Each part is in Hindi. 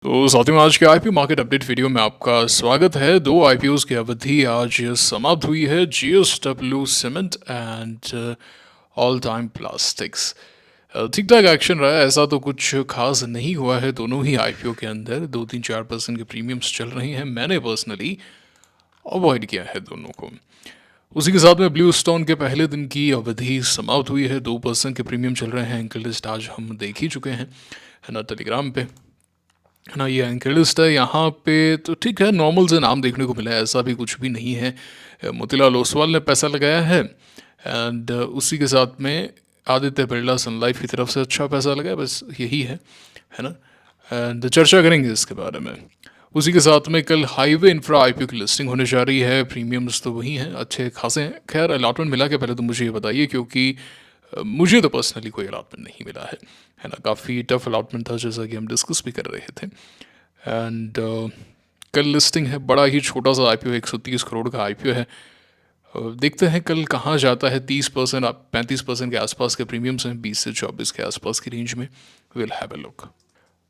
तो साथियों, आज के आईपीओ मार्केट अपडेट वीडियो में आपका स्वागत है। दो आईपीओस की अवधि आज समाप्त हुई है। JSW cement and all time plastics ठीक ठाक एक्शन रहा है, ऐसा तो कुछ खास नहीं हुआ है। दोनों ही आईपीओ के अंदर 2-3-4% के प्रीमियम्स चल रही हैं। मैंने पर्सनली अवॉइड किया है दोनों को। उसी के साथ में ब्लू स्टोन के पहले दिन की अवधि समाप्त हुई है। 2% के प्रीमियम चल रहे हैं। एंकल लिस्ट आज हम देख ही चुके हैं, है ना, टेलीग्राम पे, है ना। ये एंकर लिस्ट है यहाँ पे, तो ठीक है, नॉर्मल से नाम देखने को मिला है, ऐसा भी कुछ भी नहीं है। मोतीलाल ओसवाल ने पैसा लगाया है एंड उसी के साथ में आदित्य बिरला सन लाइफ की तरफ से अच्छा पैसा लगाया, बस यही है ना। एंड चर्चा करेंगे इसके बारे में। उसी के साथ में कल हाईवे इंफ्रा आईपीओ की लिस्टिंग होने जा रही है। प्रीमियम्स तो वही हैं, अच्छे खासे हैं। खैर, अलॉटमेंट मिला के पहले तो मुझे ये बताइए, क्योंकि मुझे तो पर्सनली कोई अलॉटमेंट नहीं मिला है ना। काफ़ी टफ अलॉटमेंट था, जैसा कि हम डिस्कस भी कर रहे थे। एंड कल लिस्टिंग है, बड़ा ही छोटा सा आईपीओ, 130 करोड़ का आईपीओ है। देखते हैं कल कहाँ जाता है। 30% 35% के आसपास के प्रीमियम्स हैं, 20 से 24 के आसपास की रेंज में। Will have a look.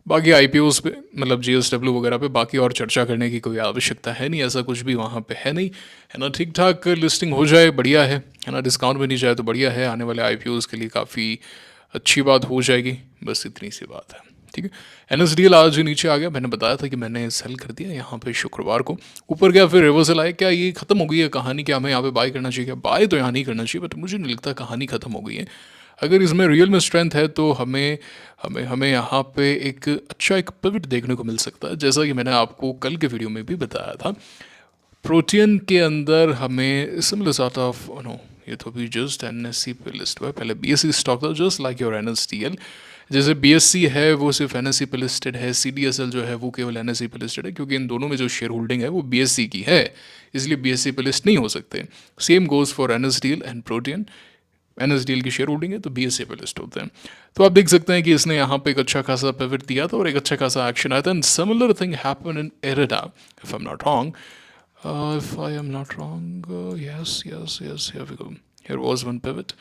बाकी आईपीओस पे, मतलब जेएसडब्ल्यू वगैरह पे बाकी और चर्चा करने की कोई आवश्यकता है नहीं, ऐसा कुछ भी वहाँ पे है नहीं, है ना। ठीक ठाक लिस्टिंग हो जाए बढ़िया है ना। डिस्काउंट में नहीं जाए तो बढ़िया है। आने वाले आईपीओस के लिए काफ़ी अच्छी बात हो जाएगी, बस इतनी सी बात है। ठीक है। एनएसडीएल आज नीचे आ गया। मैंने बताया था कि मैंने सेल कर दिया यहाँ पे शुक्रवार को। ऊपर गया, फिर रिवर्सल आया। क्या ये खत्म हो गई है कहानी? क्या हमें यहाँ पे बाय करना चाहिए? क्या बाय तो यहाँ नहीं करना चाहिए, बट मुझे नहीं लगता कहानी खत्म हो गई है। अगर इसमें रियल में स्ट्रेंथ है तो हमें हमें हमें यहाँ पे एक पिवट देखने को मिल सकता है, जैसा कि मैंने आपको कल के वीडियो में भी बताया था। प्रोटीन के अंदर हमें सिमिलर सॉर्ट ऑफ, नो, ये तो भी जस्ट एनएससी पे लिस्ट हुआ है। पहले बीएससी स्टॉक था, जस्ट लाइक योर एनएसडीएल। जैसे बीएससी है वो सिर्फ एनएससी पे लिस्टेड है, सीडीएसएल जो है वो केवल एनएससी पे लिस्टेड है, क्योंकि इन दोनों में जो शेयर होल्डिंग है वो बीएससी की है, इसलिए बीएससी पे लिस्ट नहीं हो सकते। Same goes for NSDL and protein. NSDL की शेयर होल्डिंग है तो बीएससी पे लिस्ट होते हैं। तो आप देख सकते हैं कि इसने यहाँ पे एक अच्छा खासा पिवट दिया था और एक अच्छा खासा एक्शन आया था। And similar thing happen in IRDA, if I am not wrong. If I am not wrong, yes, here we go. Here was one pivot.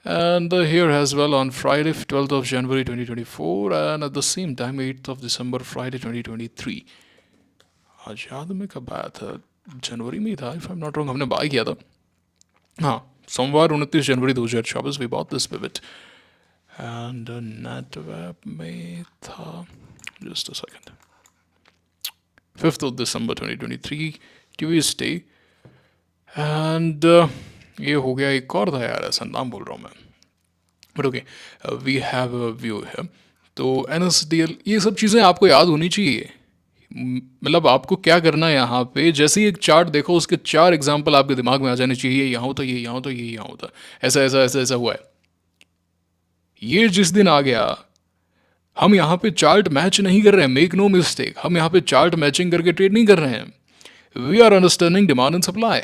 And here as well on Friday, 12th of January 2024, and at the same time, 8th of December, Friday 2023. आज याद में कब आया था? जनवरी में ही था, if I'm not wrong, हमने बाय किया था। हाँ, सोमवार 29 जनवरी 2024 we bought this pivot. And NetWeb में था, just a second, 5th of December 2023, Tuesday. And ये हो गया। एक और था यार, ऐसा नाम बोल रहा हूँ मैं, but okay, we have a view है। तो एनएसडीएल, ये सब चीज़ें आपको याद होनी चाहिए। मतलब आपको क्या करना है यहाँ पे, जैसे ही एक चार्ट देखो उसके 4 एग्जाम्पल आपके दिमाग में आ जाने चाहिए। ये यहाँ होता, ये यहाँ होता, ये यहाँ होता, ऐसा ऐसा ऐसा ऐसा हुआ है। ये जिस दिन आ गया, हम यहाँ पे चार्ट मैच नहीं कर रहे हैं, मेक नो मिस्टेक, हम यहाँ पे चार्ट मैचिंग करके ट्रेड नहीं कर रहे हैं। We are understanding demand and supply.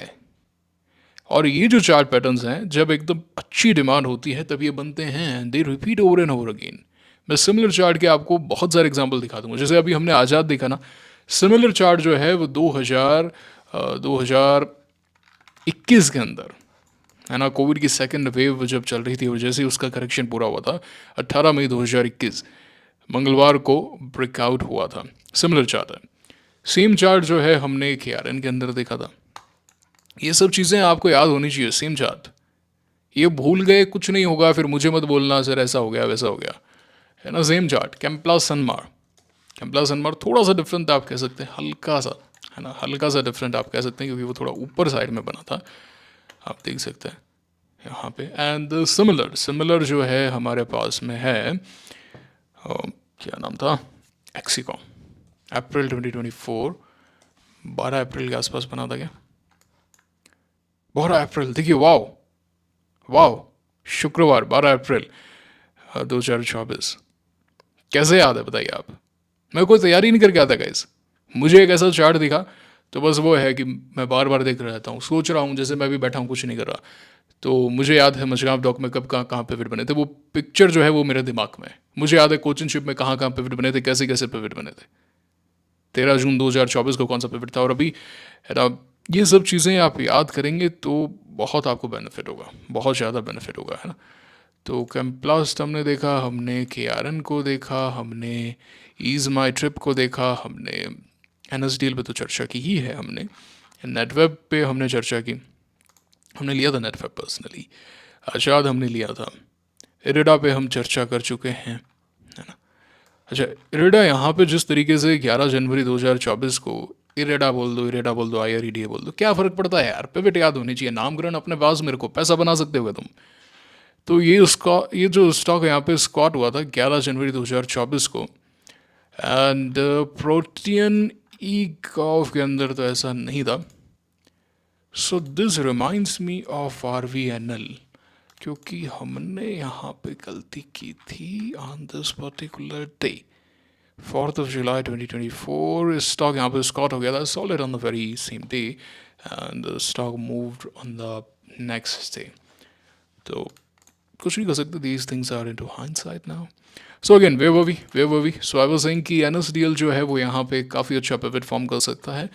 और ये जो चार्ट पैटर्न्स हैं, जब एकदम अच्छी डिमांड होती है तब ये बनते हैं, they repeat over and over again. मैं सिमिलर चार्ट के आपको बहुत सारे एग्जांपल दिखा दूंगा। जैसे अभी हमने आज़ाद देखा ना, सिमिलर चार्ट जो है वो 2021 के अंदर, है ना, कोविड की सेकेंड वेव जब चल रही थी और जैसे ही उसका करेक्शन पूरा हुआ था 18 मई 2021 मंगलवार को ब्रेकआउट हुआ था। सिमिलर चार्ट है। सेम चार्ट जो है हमने KRN के अंदर देखा था। ये सब चीज़ें आपको याद होनी चाहिए। सेम चार्ट, ये भूल गए कुछ नहीं होगा, फिर मुझे मत बोलना सर ऐसा हो गया वैसा हो गया, है ना। Same chart. कैम्प्लास सनमार थोड़ा सा डिफरेंट आप कह सकते हैं, हल्का सा, है ना, हल्का सा डिफरेंट आप कह सकते हैं, क्योंकि वो थोड़ा ऊपर साइड में बना था, आप देख सकते हैं यहाँ पे। एंड सिमिलर जो है हमारे पास में है, क्या नाम था, एक्सिकॉम। अप्रैल 2024, 12 अप्रैल के आसपास बना था क्या, 12 अप्रैल, देखिए, वाओ, शुक्रवार 12 अप्रैल 2024। कैसे याद है बताइए आप? मैं कोई तैयारी नहीं करके आता गाइस, मुझे एक ऐसा चार्ट दिखा तो बस वो है कि मैं बार बार देख रहता हूँ, सोच रहा हूँ, जैसे मैं भी बैठा हूँ कुछ नहीं कर रहा। तो मुझे याद है मजगांव डॉक में कब कहाँ पिवट बने थे, वो पिक्चर जो है वो मेरे दिमाग में है। मुझे याद है कोचिंग शिप में कहाँ पिवट बने थे, कैसे कैसे पिवट बने थे। 13 जून 2024 को कौन सा पिवट था, और अभी, है ना। ये सब चीज़ें आप याद करेंगे तो बहुत आपको बेनिफिट होगा, बहुत ज़्यादा बेनिफिट होगा, है ना। तो कैम्प्लास्ट हमने देखा, हमने KRN को देखा, हमने ईज़ माई ट्रिप को देखा, हमने NSDL पे तो चर्चा की ही है हमने, नेटवेब पे हमने चर्चा की, हमने लिया था नेटवेब पर्सनली, आजाद हमने लिया था, इरिडा पे हम चर्चा कर चुके हैं, है ना। अच्छा, इरेडा यहाँ पे जिस तरीके से 11 जनवरी 2024 को इरेडा बोल दो, इरेडा बोल दो, IREDA बोल दो, क्या फ़र्क पड़ता है यार, पिवट याद होनी चाहिए, नामकरण अपने पास, मेरे को पैसा बना सकते हो तुम। तो ये जो स्टॉक यहाँ पे स्क्वाट हुआ था 11 जनवरी 2024 को, एंड प्रोटियन ई कॉफ के अंदर तो ऐसा नहीं था। So this reminds me of RVNL, क्योंकि हमने यहाँ पे गलती की थी on this particular day 4th of July 2024. Stock यहाँ पे स्कॉट हो गया था solid on the very same day, and the stock moved on the next day. तो कुछ नहीं कर सकते, these things are into hindsight now. So again where were we so I was saying कि NSDL जो है वो यहाँ पे काफ़ी अच्छा पिवट फॉर्म कर सकता है।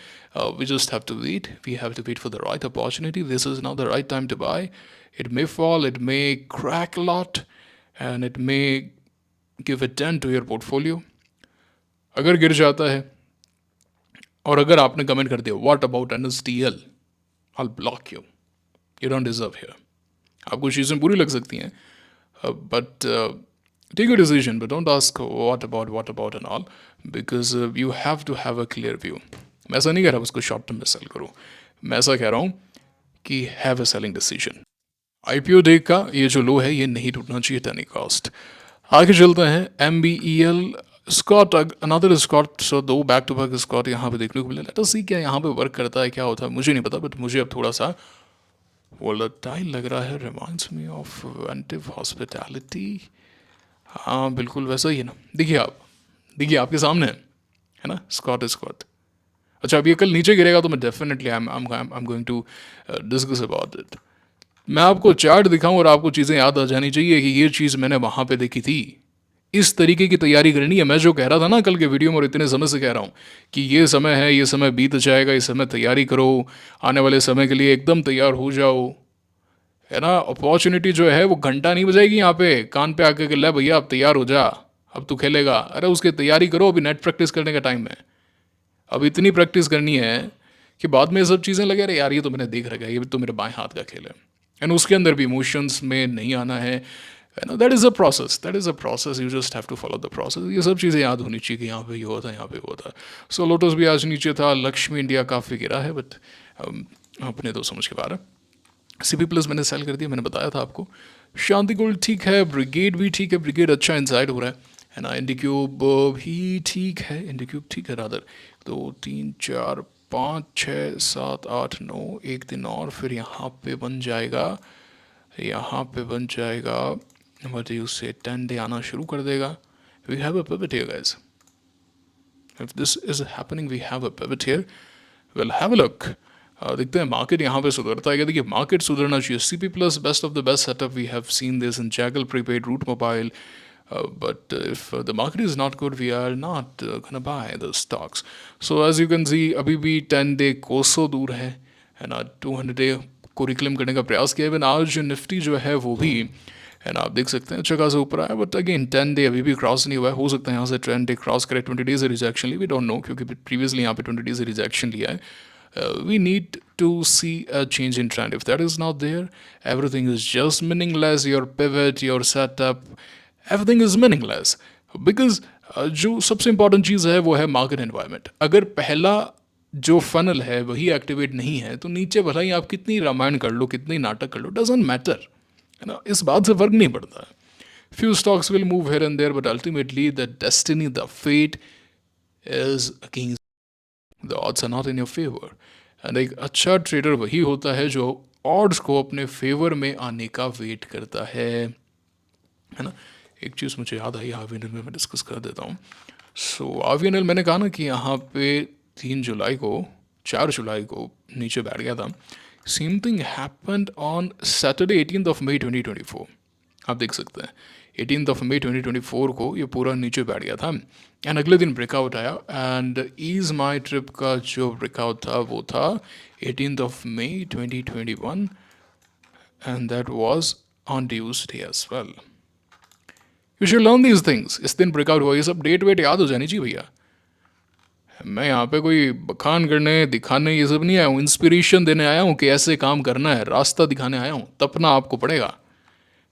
We just have to wait, we have to wait for the right opportunity, this is now the right time to buy. It may fall, it may crack lot, and it may give a 10 to your portfolio। अगर गिर जाता है और अगर आपने कमेंट कर दिया what about NSDL, I block you, you don't deserve here. आपको चीज़ें बुरी लग सकती हैं, but take a decision, but don't ask what about and all, because you have to have a clear view. मैं ऐसा नहीं कह रहा उसको शॉर्ट टर्म में सेल करो, मैं ऐसा कह रहा हूँ कि have a selling decision. IPO day का ये जो लो है ये नहीं टूटना चाहिए एट एनी कॉस्ट। आगे चलते हैं MBEL scot, another scot, so 2 back to back scot यहाँ पे देखने को मिला। लेट अस सी क्या यहाँ पे वर्क करता है, क्या होता है मुझे नहीं पता, बट मुझे अब थोड़ा सा वोलेटाइल लग रहा है। रिमाइंड्स मी ऑफ वेंटिव हॉस्पिटैलिटी, हाँ बिल्कुल वैसा ही है ना। देखिए आपके सामने है ना, स्कॉट स्कॉट। अच्छा, अब ये कल नीचे गिरेगा तो मैं definitely I am going to discuss about it. मैं आपको चार्ट दिखाऊं और आपको चीज़ें याद आ जानी चाहिए कि ये चीज़ मैंने वहाँ पे देखी थी, इस तरीके की तैयारी करनी है। मैं जो कह रहा था ना कल के वीडियो में, और इतने समय से कह रहा हूँ कि ये समय है, ये समय बीत जाएगा, इस समय तैयारी करो, आने वाले समय के लिए एकदम तैयार हो जाओ, है ना। अपॉर्चुनिटी जो है वो घंटा नहीं बजाएगी यहाँ पे कान पे आके कि ले भैया अब तैयार हो जा, अब तू खेलेगा। अरे उसकी तैयारी करो, अभी नेट प्रैक्टिस करने का टाइम है, अब इतनी प्रैक्टिस करनी है कि बाद में ये सब चीज़ें लगे अरे यार ये तो मैंने देख रखा है, ये तो मेरे बाएं हाथ का खेल है। एंड उसके अंदर भी इमोशंस में नहीं आना है, that is a process, you just have to follow the process. ये सब चीज़ें याद होनी चाहिए कि यहाँ पे ये होता है, यहाँ पे होता है। सो लोटस भी आज नीचे था, लक्ष्मी इंडिया काफ़ी गिरा है, बट अपने तो समझ के बाहर है। CP+ मैंने सेल कर दिया, मैंने बताया था आपको। शांति गोल्ड ठीक है, ब्रिगेड भी ठीक है, ब्रिगेड अच्छा इंसाइड हो रहा है ना। इंडिक्यूब भी ठीक है, इंडिक्यूब ठीक है रादर। 2 3 4 5 6 7 8 9, एक दिन और फिर यहाँ पे बन जाएगा, यहाँ पे बन जाएगा, बट यू से 10 डे आना शुरू कर देगा। We have a pivot here guys, if this is happening we have a pivot here, well have a look. देखते हैं मार्केट यहाँ पे सुधरता है क्या। देखिए मार्केट सुधरना चाहिए। CP+ best of the best setup, we have seen this in Zaggle Prepaid, Route Mobile, but if the market is not good, we are not gonna buy the stocks. So as you can see, अभी भी 10 डे कोसों दूर है ना, 200 डे को रिक्लेम करने का प्रयास किया। इवन आज निफ्टी जो है वो भी है ना, आप देख सकते हैं अच्छा खासा ऊपर आया, बट अगेन 10 डे अभी भी क्रॉस नहीं हुआ है। हो सकता है यहाँ से 10 डे क्रॉस करे, 20 डेज रिजेक्शन ली, वी डोंट नो, क्योंकि प्रीवियसली यहाँ पे 20 डेज रिजेक्शन लिया है। We need to see a change in trend. If that is not there, everything is just meaningless. Your pivot, your setup, everything is meaningless. Because जो सबसे इंपॉर्टेंट चीज़ है वो है मार्केट एनवायरनमेंट। अगर पहला जो फनल है वही एक्टिवेट नहीं है तो नीचे भला ही आप कितनी रामायण कर लो, कितनी नाटक कर लो, डजेंट मैटर, है ना। इस बात से फर्क नहीं पड़ता है। Few stocks will move here and there, but ultimately the destiny, the fate is against, the odds are not in your favour. And एक अच्छा ट्रेडर वही होता है जो ऑड्स को अपने फेवर में आने का वेट करता है ना। एक चीज़ मुझे याद आई RVNL में, मैं डिस्कस कर देता हूँ। सो RVNL मैंने कहा ना कि यहाँ पे 3 जुलाई को 4 जुलाई को नीचे बैठ गया था। Same thing happened on Saturday 18th of May 2024। आप देख सकते हैं 18th of May 2024 को ये पूरा नीचे बैठ गया था, एंड अगले दिन ब्रेकआउट आया। एंड ईज माई ट्रिप का जो ब्रेकआउट था वो था 18th of May 2021, and that was on Tuesday as well. You should learn these things. इस दिन ब्रेकआउट हुआ, ये सब डेट वेट याद हो जानी चाहिए भैया. मैं यहाँ पे कोई बखान करने दिखाने ये सब नहीं आया हूँ, इंस्पिरेशन देने आया हूँ कि ऐसे काम करना है, रास्ता दिखाने आया हूँ, तपना आपको पड़ेगा.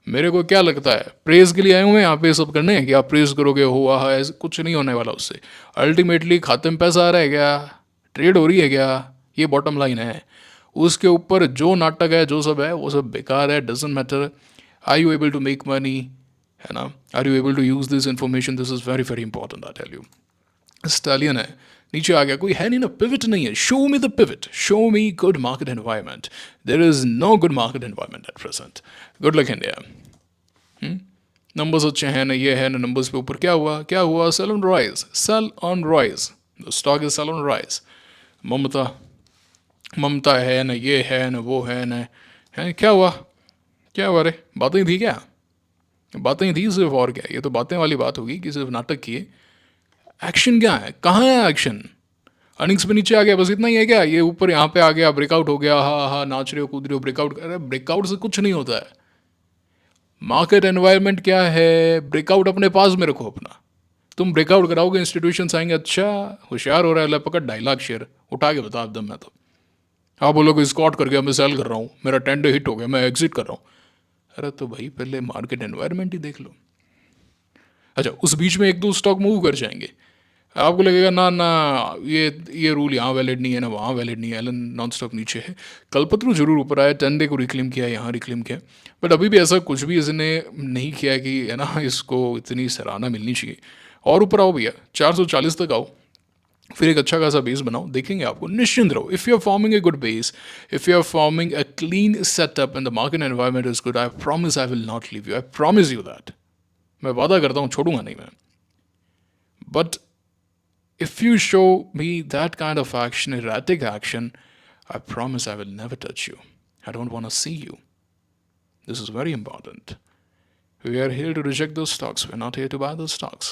मेरे को क्या लगता है, प्रेज के लिए आया हूँ मैं यहाँ पे सब करने कि आप प्रेज करोगे हो आहा, ऐसे कुछ नहीं होने वाला उससे. अल्टीमेटली खाते में पैसा आ रहा है क्या, ट्रेड हो रही है क्या, ये बॉटम लाइन है. उसके ऊपर जो नाटक है जो सब है वो सब बेकार है, doesn't matter. Are you able to make money, है ना, are you able to use this information, this is very very important. I tell you. Stallion है, नीचे आ गया, कोई है नहीं ना, पिवट नहीं है. Show me the pivot, show me good market environment. There is no good market environment at present. Good luck India. Numbers अच्छे हैं ना, ये है ना, नंबर्स पे ऊपर क्या हुआ, क्या हुआ, sell on rise, sell on rise, the stock is sell on rise. Mamta, Mamta है ना, ये है ना, वो है ना, है क्या हुआ, क्या हुआ रे, बातें थी क्या, बातें थी सिर्फ, और क्या, ये तो बातें वाली बात होगी कि सिर्फ नाटक किए. एक्शन क्या है, कहाँ है एक्शन. अर्निंग्स पे नीचे आ गया, बस इतना ही है क्या, ये ऊपर यहाँ पे आ गया, ब्रेकआउट हो गया, हा हा नाच रहे हो कूद रहे हो, ब्रेकआउट कर रहे, ब्रेकआउट से कुछ नहीं होता है. मार्केट एनवायरनमेंट क्या है, ब्रेकआउट अपने पास में रखो अपना. तुम ब्रेकआउट कराओगे, इंस्टीट्यूशन आएंगे, अच्छा होशियार हो रहा है, ले पकड़ 2.5 लाख शेयर उठा के बता दम. मैं तो आप बोलोगे स्कॉट कर गया, मैं सेल कर रहा हूँ, मेरा 10 डे हिट हो गया, मैं एग्जिट कर रहा हूँ. अरे तो भाई पहले मार्केट एनवायरनमेंट ही देख लो. अच्छा, उस बीच में एक दो स्टॉक मूव कर जाएंगे, आपको लगेगा ना ना ये रूल यहाँ वैलिड नहीं है ना वहाँ वैलिड नहीं है, एलन नॉन स्टॉप नीचे है. कल्पतरू जरूर ऊपर आया, 10 डे को रिक्लेम किया, यहाँ रिक्लेम किया, बट अभी भी ऐसा कुछ भी इसने नहीं किया कि, है ना, इसको इतनी सराहना मिलनी चाहिए. और ऊपर आओ भैया, 440 तक आओ, फिर एक अच्छा खासा बेस बनाओ, देखेंगे आपको. निश्चिंत रहो, if you are forming a good base, if you are forming a clean setup and the market environment is good, I promise I will not leave you, I promise you that. मैं वादा करता हूँ, छोड़ूंगा नहीं मैं. But if you show me that kind of action, erratic action, I promise I will never touch you. I don't want to see you. This is very important. We are here to reject those stocks. We're not here to buy those stocks.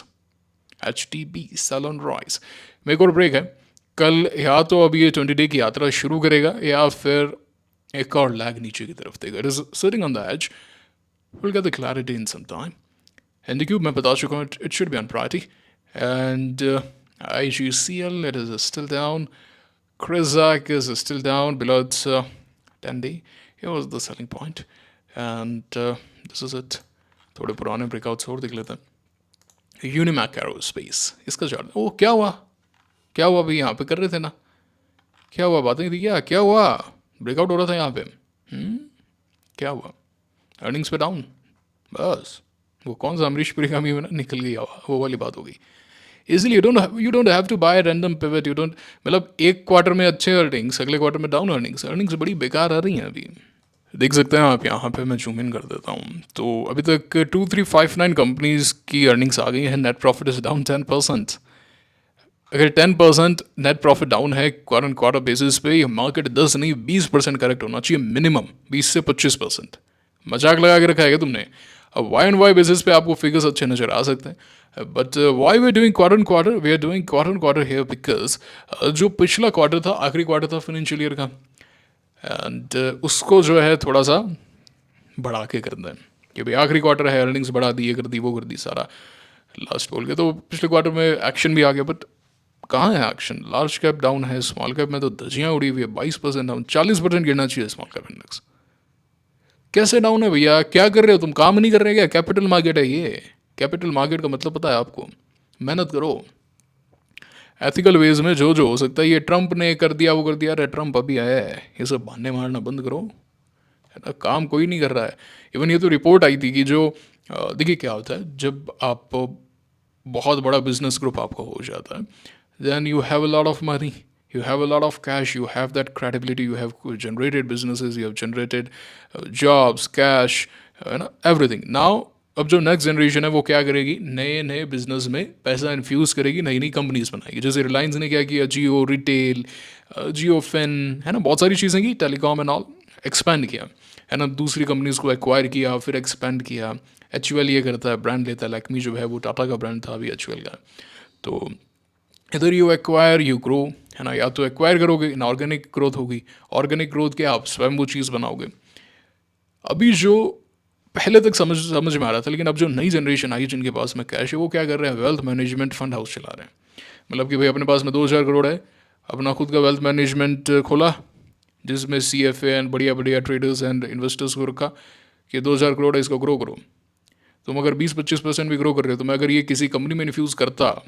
HTB, sell on rise. मेरे को ब्रेक है. कल या तो अभी ये 20 डे की यात्रा शुरू करेगा या फिर एक और लैग नीचे की तरफ देगा. It is sitting on the edge. We'll get the clarity in some time. And the cube मैं बता चुका हूँ, it should be on priority. And IGCL, it is still down. Krizak is still down below its 10 day. Here was the selling point. And this is it. थोड़े पुराने ब्रेकआउट्स और देख लेते हैं. यूनिमैक एरोस्पेस, इसका चार्ट, ओ क्या हुआ, क्या हुआ भाई, यहाँ पे कर रहे थे ना, क्या हुआ, बातें थी क्या हुआ, ब्रेकआउट हो रहा था यहाँ पे. क्या हुआ, अर्निंग्स पे डाउन, बस वो कौन सा अमरीश पुरी का भी निकल गया, वो वाली बात हो गई. इसलिए you don't have to buy random pivot. You don't, मतलब एक क्वार्टर में अच्छे अर्निंग्स, अगले क्वार्टर में डाउन अर्निंग्स बड़ी बेकार आ रही हैं अभी. देख सकते हैं आप यहाँ पे, मैं जूम इन कर देता हूँ. तो अभी तक 2359 कंपनीज की अर्निंग्स आ गई हैं. Net profit is down 10%. अगर 10% नेट प्रॉफिट डाउन है क्वार्टर क्वार्टर बेसिस पे, ये मार्केट 10 नहीं 20% करेक्ट होना चाहिए मिनिमम, 20 से 25%. मजाक लगा के रखा है क्या तुमने. अब वाई एंड वाई बेसिस पे आपको फिगर्स अच्छे नजर आ सकते हैं. But why we are doing quarter, we are doing quarter here because जो पिछला क्वार्टर था, आखिरी क्वार्टर था फाइनेंशियल ईयर का, एंड उसको जो है थोड़ा सा बढ़ा के कर दें कि भाई आखिरी क्वार्टर है, अर्निंग्स बढ़ा दी, ये कर दी, वो कर दी, सारा लास्ट बोल के. तो पिछले क्वार्टर में एक्शन भी आ गया, बट कहाँ है एक्शन. लार्ज कैप डाउन है, स्मॉल कैप में तो धजियाँ उड़ी हुई है. 22% डाउन, 40% गिरना चाहिए स्मॉल कैप इंडेक्स. कैसे डाउन है भैया, क्या कर रहे हो तुम, काम नहीं कर रहे क्या. कैपिटल मार्केट है ये. कैपिटल मार्केट का मतलब पता है आपको, मेहनत करो एथिकल वेज में, जो हो सकता है. ये ट्रंप ने कर दिया, वो कर दिया, अरे ट्रंप अभी आया है, ये सब बहाने मारना बंद करो, है ना. काम कोई नहीं कर रहा है. इवन ये तो रिपोर्ट आई थी कि जो देखिए क्या होता है, जब आप बहुत बड़ा बिजनेस ग्रुप आपका हो जाता है, then you have a lot of money, you have a lot of cash, you have that credibility, you have generated businesses, you have generated jobs, cash, everything. Now अब जो नेक्स्ट जनरेशन है वो क्या करेगी, नए नए बिजनेस में पैसा इन्फ्यूज़ करेगी, नई नई कंपनीज बनाएगी. जैसे रिलायंस ने क्या किया, जियो रिटेल, जियो फिन, है ना, बहुत सारी चीज़ें की, टेलीकॉम एंड ऑल एक्सपैंड किया, है ना. दूसरी कंपनीज को एक्वायर किया, फिर एक्सपैंड किया. HUL ये करता है, ब्रांड लेता है. लैक्मी जो है वो टाटा का ब्रांड था, अभी HUL का. तो इधर यू एक्वायर यू ग्रो, है ना. या तो एक्वायर करोगे, इनऑर्गेनिक ग्रोथ होगी. ऑर्गेनिक ग्रोथ क्या, आप स्वयं वो चीज़ बनाओगे. अभी जो पहले तक समझ समझ में आ रहा था, लेकिन अब जो नई जनरेशन आई जिनके पास में कैश है वो क्या कर रहे हैं, वेल्थ मैनेजमेंट फंड हाउस चला रहे हैं। मतलब कि भाई अपने पास में 2,000 करोड़ है, अपना खुद का वेल्थ मैनेजमेंट खोला, जिसमें CFA एंड बढ़िया बढ़िया ट्रेडर्स एंड इन्वेस्टर्स को रखा कि 2,000 करोड़ है, इसको ग्रो करो। तुम अगर 20-25% भी ग्रो कर रहे हो, तो मैं अगर ये किसी कंपनी में इन्फ्यूज़ करता,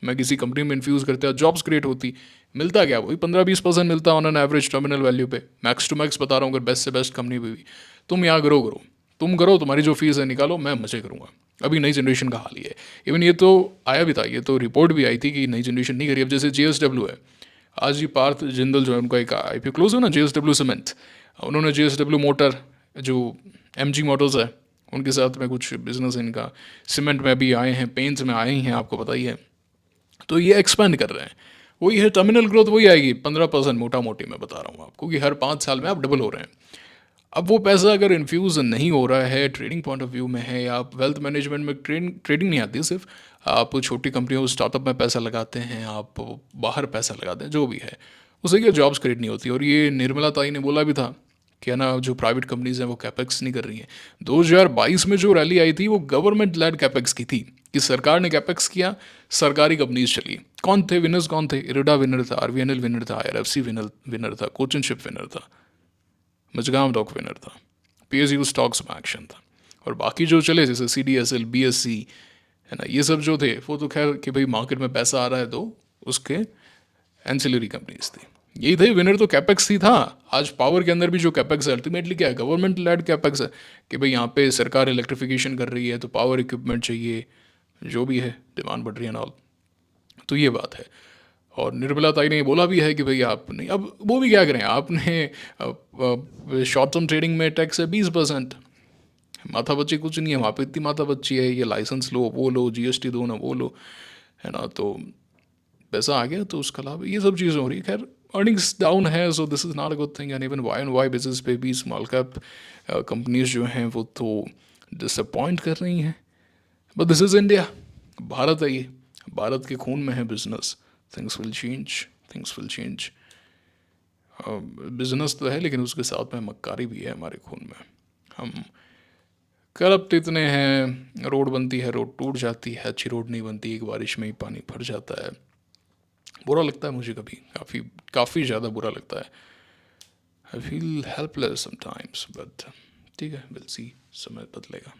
मैं किसी कंपनी में इन्फ्यूज़ करता, जॉब्स क्रिएट होती, मिलता क्या, वही 15-20% मिलता on an average terminal value पे, मैक्स टू मैक्स बता रहा हूँ, अगर बेस्ट से बेस्ट कंपनी पे भी। तुम यहाँ ग्रो करो, तुम करो, तुम्हारी जो फीस है निकालो, मैं मजे करूँगा। अभी नई जनरेशन का हाल ही है। इवन ये तो आया भी था, ये तो रिपोर्ट भी आई थी कि नई जनरेशन नहीं करी। अब जैसे JSW है, आज ही पार्थ जिंदल जो है उनका एक IPO क्लोज हो ना, JSW सीमेंट, उन्होंने JSW मोटर, जो MG मोटर्स है, उनके साथ में कुछ बिजनेस इनका सीमेंट में अभी आए हैं, पेंट्स में आए ही हैं, आपको पता ही है। तो ये एक्सपेंड कर रहे हैं, वही है टर्मिनल ग्रोथ, वही आएगी 15% मोटा मोटी, मैं बता रहा हूँ आपको कि हर 5 साल में आप डबल हो रहे हैं। अब वो पैसा अगर इन्फ्यूज़ नहीं हो रहा है, ट्रेडिंग पॉइंट ऑफ व्यू में है, या आप वेल्थ मैनेजमेंट में ट्रेडिंग नहीं आती, सिर्फ आप छोटी कंपनियों स्टार्टअप में पैसा लगाते हैं, आप बाहर पैसा लगाते हैं, जो भी है, उससे क्या जॉब्स क्रिएट नहीं होती। और ये निर्मला ताई ने बोला भी था कि है ना, जो प्राइवेट कंपनीज हैं वो कैपेक्स नहीं कर रही हैं। 2022 में जो रैली आई थी वो गवर्नमेंट लेड कैपेक्स की थी, कि सरकार ने कैपेक्स किया, सरकारी कंपनीज चली। कौन थे विनर्स, कौन थे, इरिडा विनर था, RVNL विनर था, RFC विनर था, कोचिन शिप विनर था, मजगांव डॉक विनर था, PSU स्टॉक्स में एक्शन था। और बाकी जो चले जैसे CDSL, BSC, है ना, ये सब जो थे वो तो खैर कि भाई मार्केट में पैसा आ रहा है तो उसके एंसिलरी कंपनीज थी, यही थे विनर। तो कैपेक्स ही था। आज पावर के अंदर भी जो कैपेक्स है अल्टीमेटली क्या है, गवर्नमेंट लेड कैपेक्स है, कि भाई यहाँ पे सरकार इलेक्ट्रिफिकेशन कर रही है तो पावर इक्विपमेंट चाहिए, जो भी है डिमांड बढ़ रही है ना। तो ये बात है। और निर्मला ताई ने बोला भी है कि भाई आप नहीं, अब वो भी क्या करें, आपने शॉर्ट टर्म ट्रेडिंग में टैक्स है 20%, माथा बच्ची कुछ नहीं है वहाँ पे, इतनी माथा बच्ची है, ये लाइसेंस लो, वो लो, GST दो ना, वो लो, है ना, तो पैसा आ गया तो उसका लाभ, ये सब चीज़ें हो रही है। खैर अर्निंग्स डाउन है, so this is not a good thing. And even Y&Y basis पे भी स्मॉल कैप कंपनीज जो हैं वो तो डिसअपॉइंट कर रही हैं। But this is India, Bharat है ये, भारत के खून में है business. Things will change, things will change. Business तो है लेकिन उसके साथ में मक्कारी भी है हमारे खून में। हम करप्ट इतने हैं, रोड बनती है, रोड टूट जाती है, अच्छी रोड नहीं बनती, एक बारिश में ही पानी भर जाता है। बुरा लगता है मुझे, कभी काफ़ी काफ़ी ज़्यादा बुरा लगता है। I feel helpless sometimes, but ठीक है, विल सी, समय बदलेगा।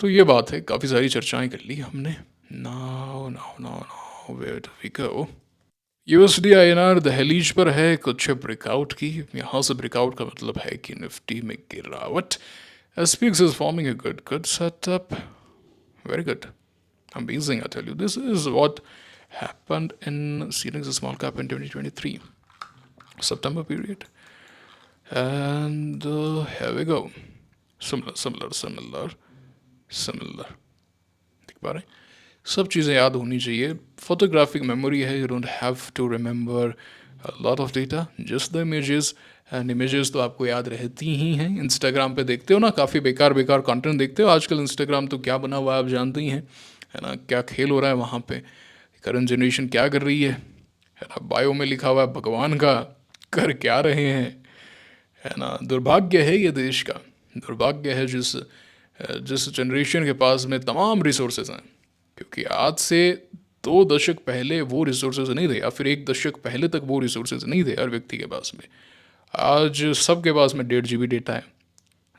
तो ये बात है, काफ़ी सारी चर्चाएं कर ली हमने। Now now now now where do we go. USD INR दहलीज पर है कुछ ब्रेकआउट की। यहाँ से ब्रेकआउट का मतलब है कि निफ्टी में गिरावट। SPX is forming a good setup. Very good. Amazing, I tell you. This is what happened in Seedings Small Cap in 2023, September period. And here we go. Similar. देख पा रहे हैं? सब चीज़ें याद होनी चाहिए। फोटोग्राफिक मेमोरी है, you don't have to remember lot of data, just the images. And images तो आपको याद रहती ही हैं। इंस्टाग्राम पे देखते हो ना, काफ़ी बेकार कंटेंट देखते हो आजकल। इंस्टाग्राम तो क्या बना हुआ है आप जानते ही हैं, है ना, क्या खेल हो रहा है वहाँ पे, करंट जनरेशन क्या कर रही है ना। बायो में लिखा हुआ है भगवान का, कर क्या रहे हैं, है ना। दुर्भाग्य है ये देश का, दुर्भाग्य है जिस जनरेशन के पास में तमाम रिसोर्सेज हैं। क्योंकि आज से 2 दशक पहले वो रिसोर्सेज नहीं थे, या फिर 1 दशक पहले तक वो रिसोर्सेज नहीं थे हर व्यक्ति के पास में। आज सबके पास में 1.5 GB डेटा है,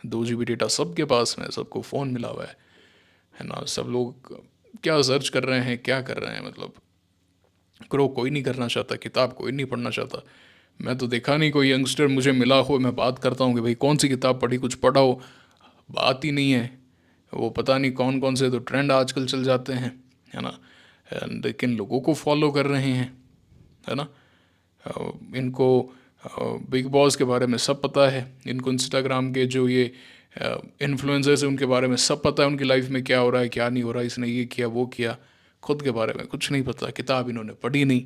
2 GB डेटा सबके पास में, सबको फ़ोन मिला हुआ है ना। सब लोग क्या सर्च कर रहे हैं, क्या कर रहे हैं, मतलब ग्रो कोई नहीं करना चाहता, किताब कोई नहीं पढ़ना चाहता। मैं तो देखा नहीं कोई यंगस्टर मुझे मिला हो, मैं बात करता हूँ कि भाई कौन सी किताब पढ़ी, कुछ पढ़ा हो, बात ही नहीं है। वो पता नहीं कौन कौन से तो ट्रेंड आजकल चल जाते हैं, है ना, लेकिन लोगों को फॉलो कर रहे हैं, है ना। इनको बिग बॉस के बारे में सब पता है, इनको इंस्टाग्राम के जो ये इन्फ्लुएंसर्स हैं उनके बारे में सब पता है, उनकी लाइफ में क्या हो रहा है क्या नहीं हो रहा है, इसने ये किया वो किया। खुद के बारे में कुछ नहीं पता, किताब इन्होंने पढ़ी नहीं,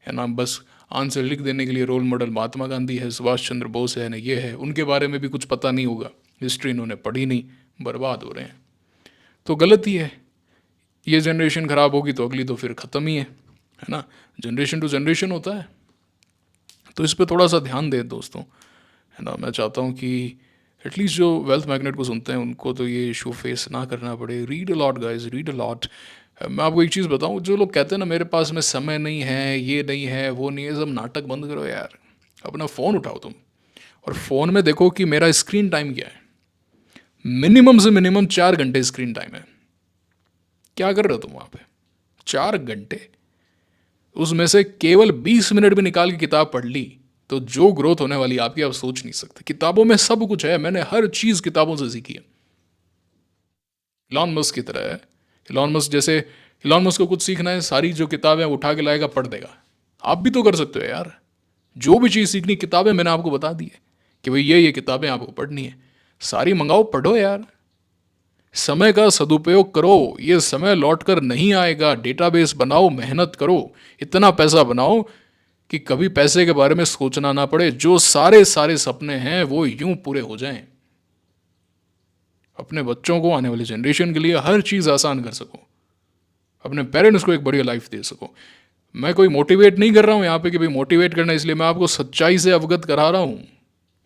है ना। बस आंसर लिख देने के लिए रोल मॉडल महात्मा गांधी है, सुभाष चंद्र बोस है ना, ये है, उनके बारे में भी कुछ पता नहीं होगा, हिस्ट्री इन्होंने पढ़ी नहीं, बर्बाद हो रहे हैं। तो गलत ही है। ये जनरेशन ख़राब होगी तो अगली तो फिर ख़त्म ही है ना। जनरेशन टू जनरेशन होता है, तो इस पर थोड़ा सा ध्यान दें दोस्तों, है ना। मैं चाहता हूँ कि एटलीस्ट जो वेल्थ मैग्नेट को सुनते हैं उनको तो ये इशू फेस ना करना पड़े. Read a lot guys, read a lot. मैं आपको एक चीज़ बताऊं, जो लोग कहते हैं ना मेरे पास में समय नहीं है, ये नहीं है, वो नहीं है, सब नाटक बंद करो यार. अपना फ़ोन उठाओ तुम और फ़ोन में देखो कि मेरा स्क्रीन टाइम क्या है. मिनिमम से मिनिमम 4 घंटे स्क्रीन टाइम है. क्या कर रहे हो तुम वहाँ पे 4 घंटे? उसमें से केवल 20 मिनट भी निकाल के किताब पढ़ ली तो जो ग्रोथ होने वाली है आपकी आप सोच नहीं सकते. किताबों में सब कुछ है, मैंने हर चीज़ किताबों से सीखी है. इलॉन मस्क की तरह है. इलॉन मस्क को कुछ सीखना है, सारी जो किताबें उठा के लाएगा पढ़ देगा. आप भी तो कर सकते हो यार. जो भी चीज़ सीखनी, किताबें मैंने आपको बता दी है कि भाई ये किताबें आपको पढ़नी है, सारी मंगाओ पढ़ो यार. समय का सदुपयोग करो, ये समय लौट कर नहीं आएगा. डेटाबेस बनाओ, मेहनत करो, इतना पैसा बनाओ कि कभी पैसे के बारे में सोचना ना पड़े. जो सारे सारे सपने हैं वो यूं पूरे हो जाएं. अपने बच्चों को, आने वाली जनरेशन के लिए हर चीज़ आसान कर सको. अपने पेरेंट्स को एक बढ़िया लाइफ दे सको. मैं कोई मोटिवेट नहीं कर रहा हूँ यहाँ पे कि भाई मोटिवेट करना, इसलिए मैं आपको सच्चाई से अवगत करा रहा हूँ.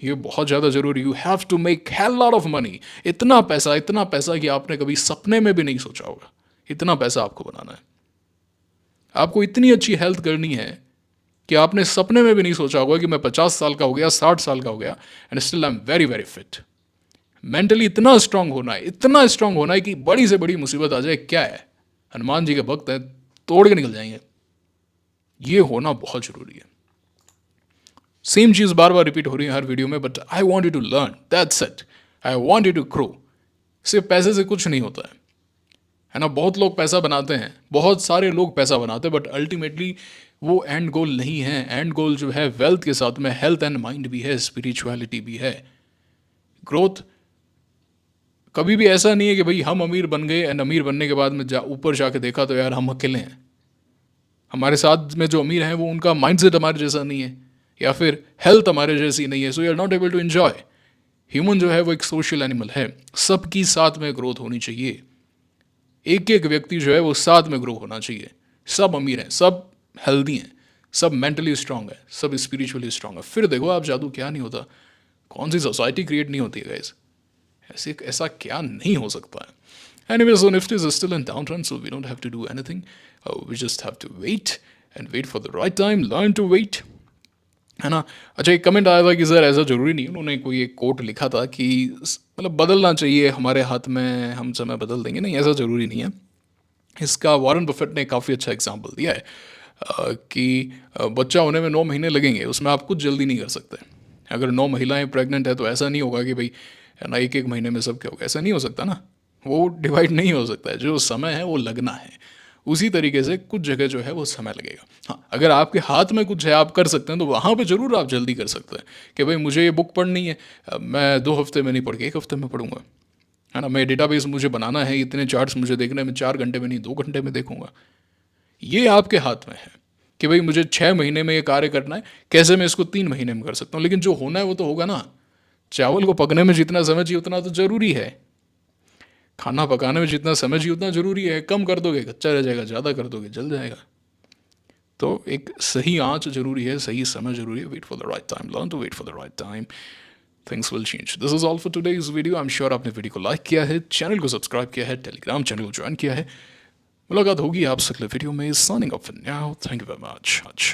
ये बहुत ज़्यादा ज़रूरी. You have to make hell lot of money. इतना पैसा कि आपने कभी सपने में भी नहीं सोचा होगा. इतना पैसा आपको बनाना है. आपको इतनी अच्छी हेल्थ करनी है कि आपने सपने में भी नहीं सोचा होगा कि मैं 50 साल का हो गया, 60 साल का हो गया and still I am very very fit. Mentally इतना स्ट्रांग होना है, इतना स्ट्रांग होना है कि बड़ी से बड़ी मुसीबत आ जाए, क्या है, हनुमान जी के भक्त हैं, तोड़ के निकल जाएंगे. ये होना बहुत जरूरी है. सेम चीज़ बार बार रिपीट हो रही है हर वीडियो में, but I want you to learn, that's it. I want you to grow. सिर्फ पैसे से कुछ नहीं होता है ना. बहुत लोग पैसा बनाते हैं, बहुत सारे लोग पैसा बनाते हैं, बट अल्टीमेटली वो एंड गोल नहीं है. एंड गोल जो है वेल्थ के साथ में हेल्थ एंड माइंड भी है, स्पिरिचुअलिटी भी है. ग्रोथ कभी भी ऐसा नहीं है कि भाई हम अमीर बन गए एंड अमीर बनने के बाद में ऊपर जाके देखा तो यार हम अकेले हैं. हमारे साथ में जो अमीर हैं वो, उनका माइंडसेट हमारे जैसा नहीं है, या फिर हेल्थ हमारे जैसी नहीं है. So you are not able to enjoy. Human जो है वो एक सोशल एनिमल है. सबकी साथ में ग्रोथ होनी चाहिए. एक एक व्यक्ति जो है वो साथ में ग्रो होना चाहिए. सब अमीर हैं, सब हेल्दी हैं, सब मेंटली स्ट्रांग है, सब स्पिरिचुअली स्ट्रांग है. फिर देखो आप जादू क्या नहीं होता. कौन सी सोसाइटी क्रिएट नहीं होती है गाइस. ऐसा क्या नहीं हो सकता है. Anyway, so Nifty is still in downtrend, so we don't have to do anything. We just have to wait and wait for the right time. Learn to wait. है ना. अच्छा, एक कमेंट आया था कि सर ऐसा ज़रूरी नहीं. उन्होंने कोई एक कोट लिखा था कि मतलब बदलना चाहिए, हमारे हाथ में, हम समय बदल देंगे. नहीं, ऐसा ज़रूरी नहीं है. इसका वॉरेन बफेट ने काफ़ी अच्छा एग्जाम्पल दिया है कि बच्चा होने में 9 महीने लगेंगे, उसमें आप कुछ जल्दी नहीं कर सकते. अगर 9 महिलाएं प्रेग्नेंट है तो ऐसा नहीं होगा कि भाई है ना एक एक महीने में सब क्या होगा. ऐसा नहीं हो सकता ना. वो डिवाइड नहीं हो सकता है. जो समय है वो लगना है. उसी तरीके से कुछ जगह जो है वो समय लगेगा. हाँ, अगर आपके हाथ में कुछ है, आप कर सकते हैं, तो वहाँ पे ज़रूर आप जल्दी कर सकते हैं कि भाई मुझे ये बुक पढ़नी है, मैं 2 हफ्ते में नहीं पढ़ के 1 हफ्ते में पढ़ूंगा. है ना. मैं डेटाबेस मुझे बनाना है, इतने चार्ट्स मुझे देखने में 4 घंटे में नहीं 2 घंटे में देखूंगा. ये आपके हाथ में है कि भाई मुझे 6 महीने में ये कार्य करना है, कैसे मैं इसको 3 महीने में कर सकता हूँ. लेकिन जो होना है वो तो होगा ना. चावल को पकने में जितना समय चाहिए उतना तो ज़रूरी है. खाना पकाने में जितना समय चाहिए उतना ज़रूरी है. कम कर दोगे कच्चा रह जाएगा, ज़्यादा कर दोगे जल जाएगा. तो एक सही आंच जरूरी है, सही समय जरूरी है. Wait for the right time, learn to wait for the right time. Things will change. This is all for today's video. I am sure आपने वीडियो को लाइक किया है, चैनल को सब्सक्राइब किया है, टेलीग्राम चैनल को ज्वाइन किया है. मुलाकात होगी आपसे अगले वीडियो में. Signing off for now. Thank you very much.